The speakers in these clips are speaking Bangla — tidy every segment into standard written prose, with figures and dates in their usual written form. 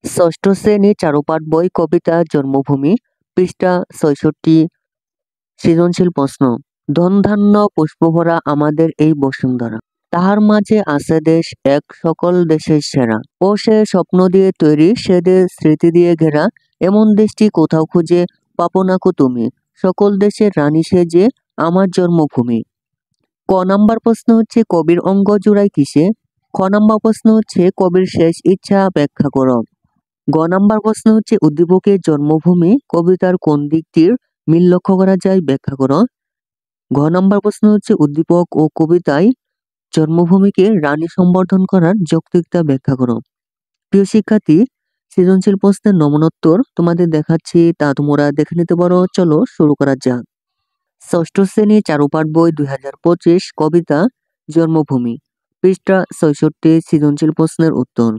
ষষ্ঠ শ্রেণী চারুপাঠ বই কবিতা জন্মভূমি, পৃষ্ঠা ৬৬। সৃজনশীল প্রশ্ন। ধনধান্য পুষ্পভরা আমাদের এই বসুন্ধরা, তাহার মাঝে আছে দেশ এক সকল দেশের সেরা। ও সে স্বপ্ন দিয়ে তৈরি, সে দেশ স্মৃতি দিয়ে ঘেরা। এমন দেশটি কোথাও খুঁজে পাবো না কো তুমি, সকল দেশের রানী সে যে আমার জন্মভূমি। ক নাম্বার প্রশ্ন হচ্ছে কবির অঙ্গ জুড়ায় কিসে? খ নাম্বার প্রশ্ন হচ্ছে কবির শেষ ইচ্ছা ব্যাখ্যা করো। গ নাম্বার প্রশ্ন হচ্ছে উদ্দীপকের জন্মভূমি কবিতার কোন দিকটির মিল লক্ষ্য করা যায় ব্যাখ্যা করো। ঘ নাম্বার প্রশ্ন হচ্ছে উদ্দীপক ও কবিতায় জন্মভূমিকে রানী সম্বোধন করার যৌক্তিকতা ব্যাখ্যা করো। প্রিয় শিক্ষার্থী, সৃজনশীল প্রশ্নের নমনোত্তর তোমাদের দেখাচ্ছি, তা তোমরা দেখে নিতে পারো। চলো শুরু করা যাক। ষষ্ঠ শ্রেণী চারুপাঠ বই 2025 কবিতা জন্মভূমি, পৃষ্ঠা ৬৬। সৃজনশীল প্রশ্নের উত্তর।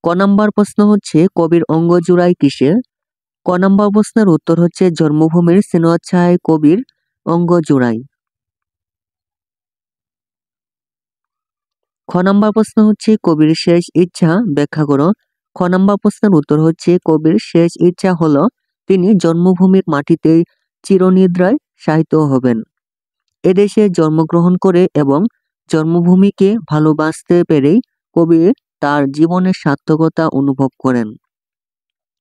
ক নাম্বার প্রশ্ন হচ্ছে কবির অঙ্গ জুড়ায় কিসে? ক নাম্বার প্রশ্নের উত্তর হচ্ছে জন্মভূমির স্নেহচ্ছায়ায় কবির অঙ্গ জুড়ায়। খ নাম্বার প্রশ্ন হচ্ছে কবির শেষ ইচ্ছা ব্যাখ্যা করো। খ নাম্বার প্রশ্নের উত্তর হচ্ছে কবির শেষ ইচ্ছা হলো তিনি জন্মভূমির মাটিতেই চিরনিদ্রায় শায়িত হবেন। এদেশে জন্মগ্রহণ করে এবং জন্মভূমিকে ভালোবাসতে পেরেই কবি তার জীবনের সার্থকতা অনুভব করেন।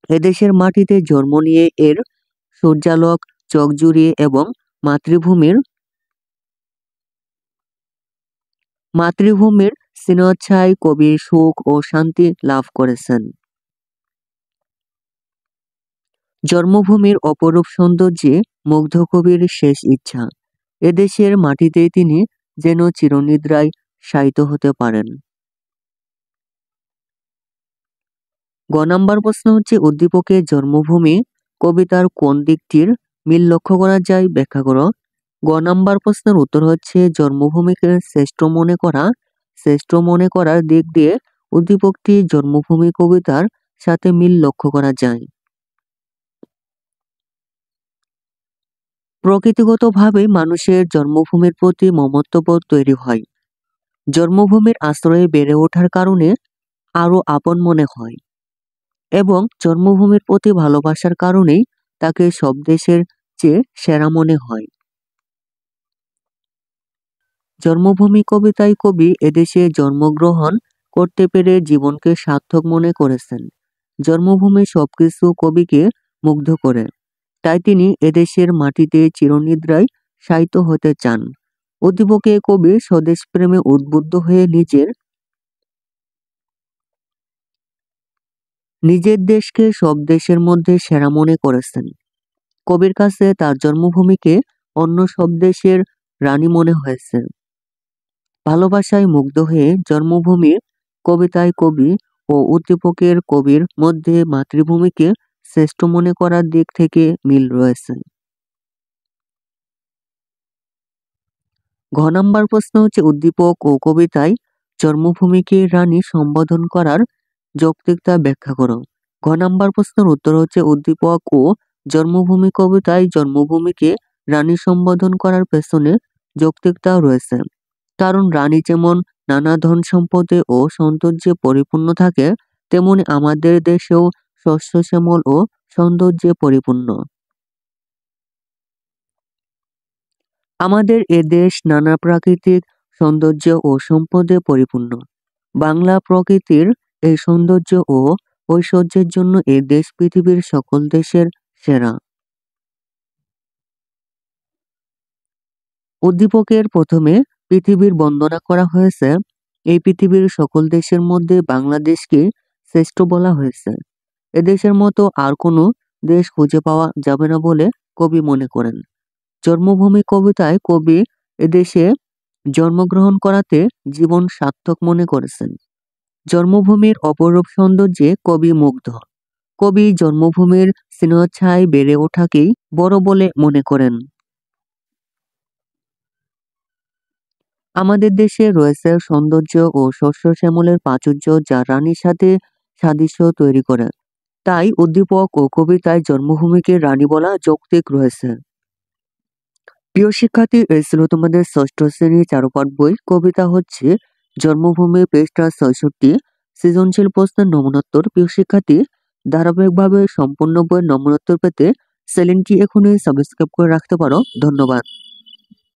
এদেশের মাটিতে জন্ম নিয়ে এর সূর্যালোক চোখ জুড়িয়ে এবং মাতৃভূমির স্নেহচ্ছায় কবি সুখ ও শান্তি লাভ করেছেন। জন্মভূমির অপরূপ সৌন্দর্যে মুগ্ধ কবির শেষ ইচ্ছা, এদেশের মাটিতেই তিনি যেন চিরনিদ্রায় শায়িত হতে পারেন। গ নাম্বার প্রশ্ন হচ্ছে উদ্দীপকের জন্মভূমি কবিতার কোন দিকটির মিল লক্ষ্য করা যায় ব্যাখ্যা করো। গ নাম্বার প্রশ্নের উত্তর হচ্ছে জন্মভূমিকে শ্রেষ্ঠ মনে করার দিক দিয়ে উদ্দীপকটি জন্মভূমি কবিতার সাথে মিল লক্ষ্য করা যায়। প্রকৃতিগতভাবেই মানুষের জন্মভূমির প্রতি মমত্ববোধ তৈরি হয়। জন্মভূমির আশ্রয়ে বেড়ে ওঠার কারণে আরো আপন মনে হয় এবং জন্মভূমির প্রতি ভালোবাসার কারণেই তাকে সব দেশের চেয়ে সেরা মনে হয়। জন্মভূমি কবিতায় কবি এদেশে জন্মগ্রহণ করতে পেরে জীবনকে সার্থক মনে করেছেন। জন্মভূমি সবকিছু কবিকে মুগ্ধ করে, তাই তিনি এদেশের মাটিতে চিরনিদ্রায় শায়িত হতে চান। উদ্দীপকে কবি স্বদেশ প্রেমে উদ্বুদ্ধ হয়ে নিজের দেশকে সব দেশের মধ্যে সেরা মনে করেছেন। কবির কাছে তার জন্মভূমিকে অন্য সব দেশের রানী মনে হয়েছে। ভালোবাসায় মুগ্ধ হয়ে জন্মভূমির কবিতায় কবি ও উদ্দীপকের কবির মধ্যে মাতৃভূমিকে শ্রেষ্ঠ মনে করার দিক থেকে মিল রয়েছে। ঘ নাম্বার প্রশ্ন হচ্ছে উদ্দীপক ও কবিতায় জন্মভূমিকে রানী সম্বোধন করার যৌক্তিকতা ব্যাখ্যা করো। ঘ নাম্বার প্রশ্নের উত্তর হচ্ছে উদ্দীপক ও জন্মভূমি কবিতায় জন্মভূমিকে রানী সম্বোধন করার পেছনে যৌক্তিকতা রয়েছে। কারণ রানী যেমন নানা ধন সম্পদে ও সৌন্দর্যে পরিপূর্ণ থাকে, তেমনি আমাদের দেশেও শস্য শ্যামল ও সৌন্দর্যে পরিপূর্ণ। আমাদের এ দেশ নানা প্রাকৃতিক সৌন্দর্য ও সম্পদে পরিপূর্ণ। বাংলা প্রকৃতির এই সৌন্দর্য ও ঐশ্বর্যের জন্য এ দেশ পৃথিবীর সকল দেশের সেরা। উদ্দীপকের প্রথমে পৃথিবীর বন্দনা করা হয়েছে। এই পৃথিবীর সকল দেশের মধ্যে বাংলাদেশকে শ্রেষ্ঠ বলা হয়েছে। এদেশের মতো আর কোনো দেশ খুঁজে পাওয়া যাবে না বলে কবি মনে করেন। জন্মভূমি কবিতায় কবি এদেশে জন্মগ্রহণ করাতে জীবন সার্থক মনে করেছেন। জন্মভূমির অপরূপ সৌন্দর্যে কবি মুগ্ধ। কবি জন্মভূমির স্নেহচ্ছায়ায় বেড়ে ওঠাকেই বড় বলে মনে করেন। আমাদের দেশে রয়েছে সৌন্দর্য ও শস্য শ্যামলের প্রাচুর্য, যা রানীর সাথে সাদৃশ্য তৈরি করে। তাই উদ্দীপক ও কবিতায় জন্মভূমিকে রানী বলা যৌক্তিক রয়েছে। প্রিয় শিক্ষার্থী, এই ছিল তোমাদের ষষ্ঠ শ্রেণী চারুপাঠ বই কবিতা হচ্ছে জন্মভূমি, পৃষ্ঠা ৬৬। সৃজনশীল প্রশ্নের নমুনোত্তর। প্রিয় শিক্ষার্থী, ধারাবাহিকভাবে সম্পূর্ণ বইয়ের নমুনোত্তর পেতে চ্যানেলটি এখনই সাবস্ক্রাইব করে রাখতে পারো। ধন্যবাদ।